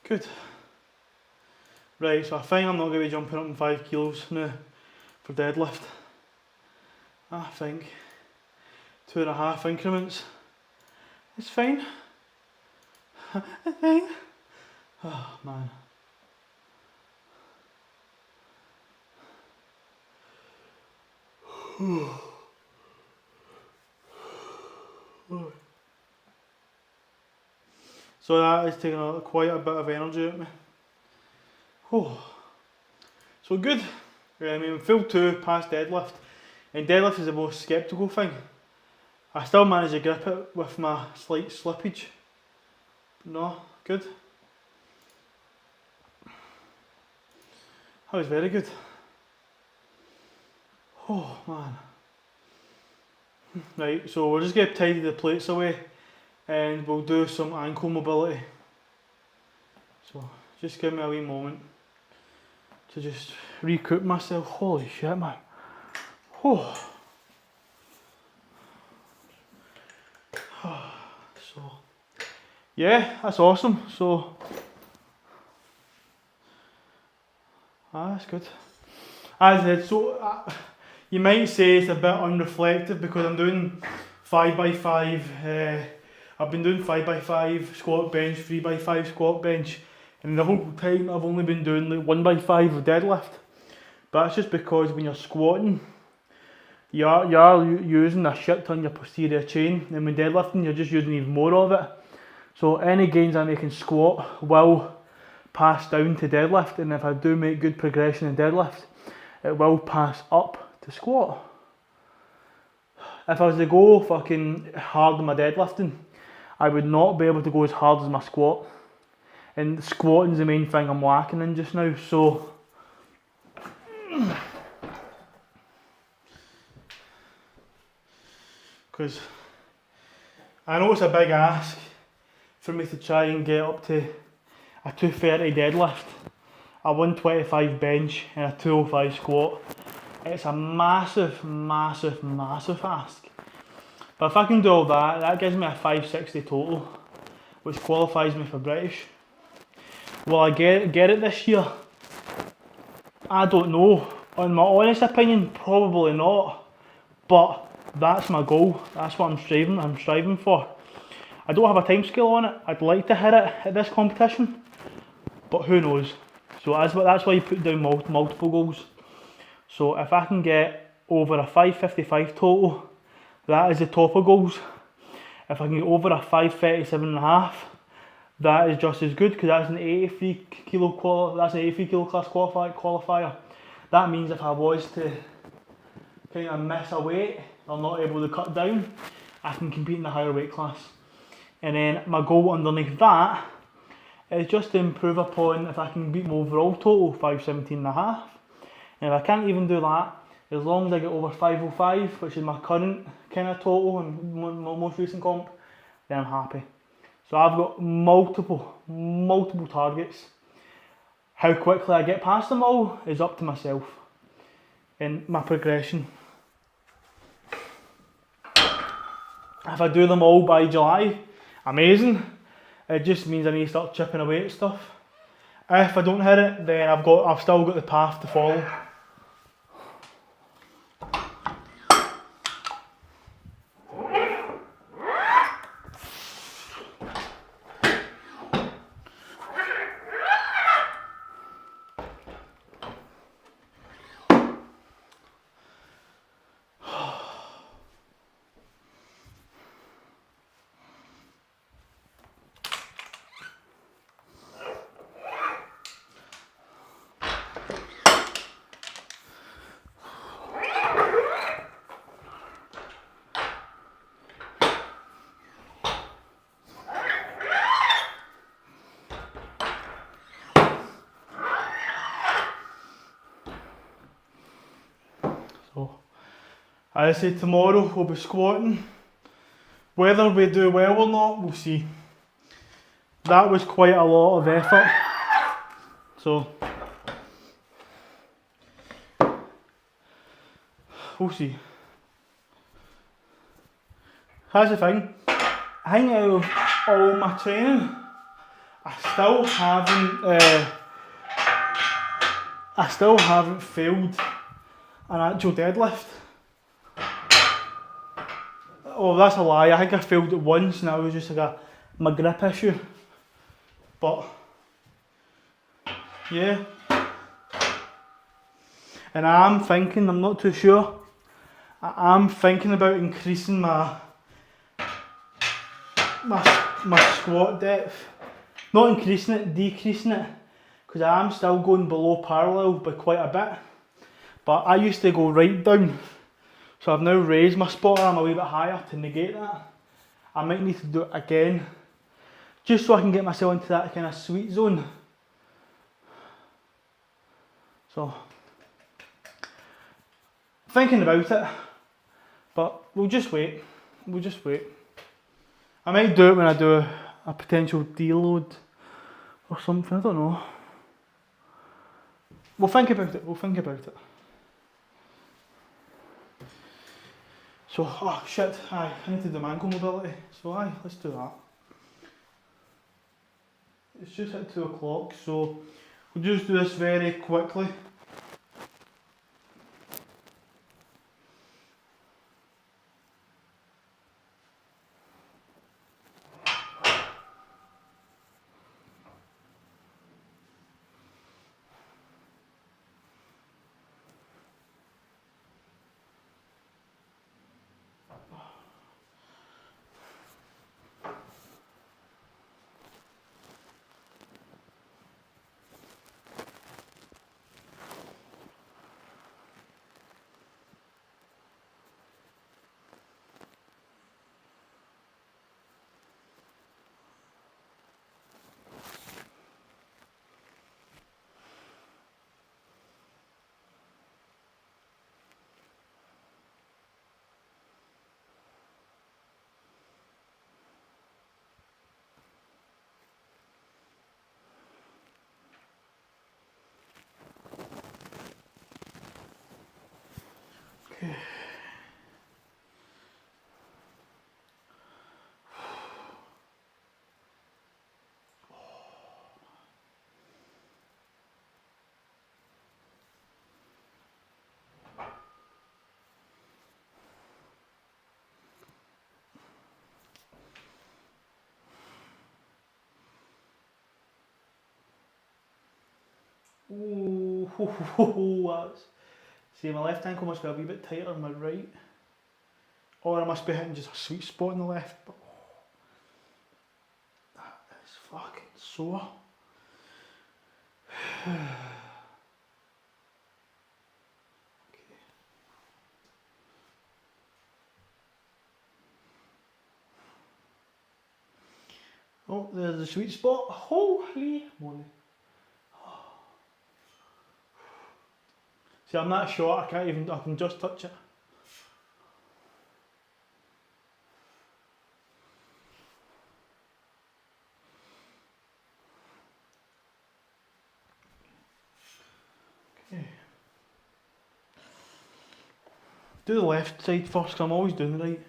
Good. Right, so I think I'm not going to be jumping up in 5 kilos now for deadlift. I think 2.5 increments. It's fine. It's fine. Oh man. So that is taking quite a bit of energy out of me. Oh. So good. I mean, full 2 past deadlift. And deadlift is the most sceptical thing. I still manage to grip it with my slight slippage. No, good. That was very good. Oh man. Right, so we're just going to tidy the plates away and we'll do some ankle mobility. So just give me a wee moment to just recoup myself. Holy shit, man. Oh. So yeah, that's awesome. So that's good. As I said, so you might say it's a bit unreflective because I'm doing 5x5. I've been doing 5x5 squat bench, 3x5 squat bench, and the whole time I've only been doing like 1x5 deadlift. But that's just because when you're squatting, you are using a shit ton of your posterior chain, and when deadlifting you're just using even more of it. So any gains I make in squat will pass down to deadlift, and if I do make good progression in deadlift, it will pass up to squat. If I was to go fucking hard on my deadlifting, I would not be able to go as hard as my squat. And squatting is the main thing I'm lacking in just now, so because I know it's a big ask for me to try and get up to a 230 deadlift, a 125 bench and a 205 squat. It's a massive, massive, massive ask. But if I can do all that, that gives me a 560 total, which qualifies me for British. Will I get it this year? I don't know. In my honest opinion, probably not. But that's my goal. That's what I'm striving for. I don't have a time scale on it. I'd like to hit it at this competition, but who knows. So that's why you put down multiple goals. So if I can get over a 555 total, that is the top of goals. If I can get over a 537.5, that is just as good, because that's an 83 kilo class qualifier. That means if I was to kind of miss a weight or not able to cut down, I can compete in the higher weight class. And then my goal underneath that is just to improve upon if I can beat my overall total 517.5. And if I can't even do that, as long as I get over 505, which is my current kind of total and my most recent comp, then I'm happy. So I've got multiple targets. How quickly I get past them all is up to myself and my progression. If I do them all by July, amazing. It just means I need to start chipping away at stuff. If I don't hit it, then I've still got the path to follow. So, as I say, tomorrow we'll be squatting. Whether we do well or not, we'll see. That was quite a lot of effort. So, we'll see. Here's the thing. I think out of all my training, I still haven't failed an actual deadlift. Oh, that's a lie. I think I failed it once and that was just like my grip issue. But, yeah. And I'm thinking, I'm not too sure, I'm thinking about increasing my squat depth. Not increasing it, decreasing it. Because I am still going below parallel by quite a bit. But I used to go right down. So I've now raised my spot arm a wee bit higher to negate that. I might need to do it again. Just so I can get myself into that kind of sweet zone. So, thinking about it. But we'll just wait. We'll just wait. I might do it when I do a potential deload or something, I don't know. We'll think about it, we'll think about it. So, oh shit, I need to do ankle mobility. So let's do that. It's just at 2 o'clock, so we'll just do this very quickly. Okay. Ooh, that's... See, my left ankle must be a wee bit tighter than my right. Or I must be hitting just a sweet spot in the left. But, that is fucking sore. Okay. Oh, there's the sweet spot. Holy moly. See, I'm that short, I can just touch it. Okay. Do the left side first, because I'm always doing the right.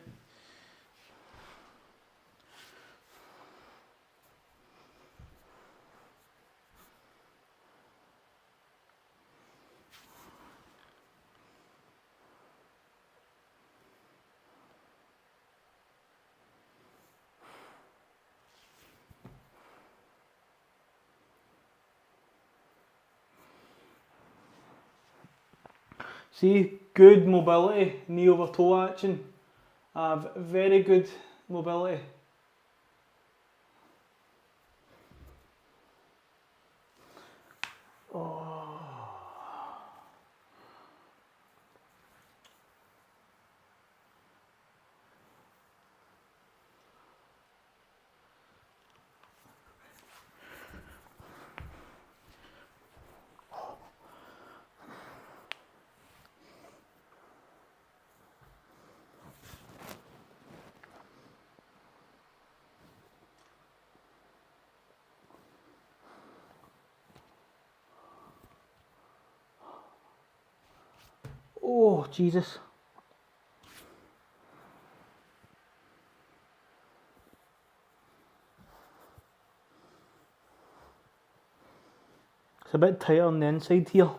See, good mobility, knee over toe action. I have very good mobility. Oh, Jesus. It's a bit tighter on the inside here.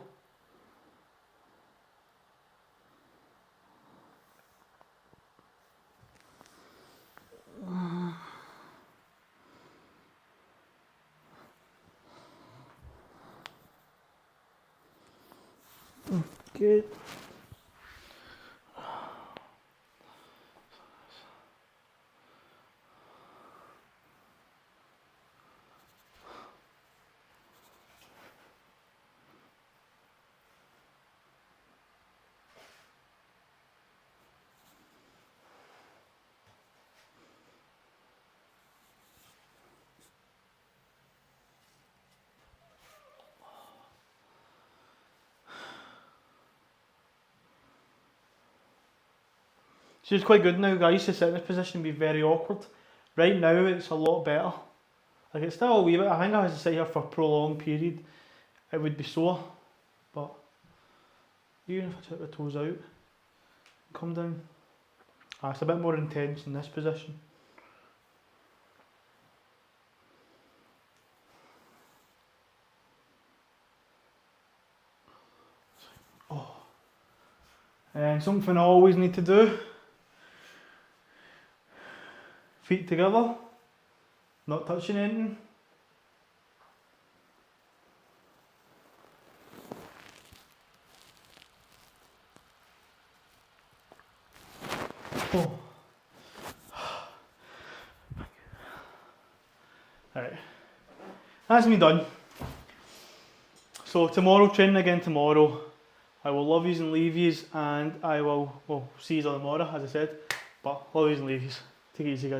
Good. So it's quite good now, guys, to sit in this position and be very awkward. Right now it's a lot better. Like it's still a wee bit, I think I was to sit here for a prolonged period, it would be sore. But even if I took the toes out, come down. It's a bit more intense in this position. And something I always need to do, feet together, not touching anything. Oh. Alright, that's me done. So tomorrow, training again tomorrow. I will love yous and leave yous, and I will, well, see yous all tomorrow, as I said. But love yous and leave yous. Take it easy, guys.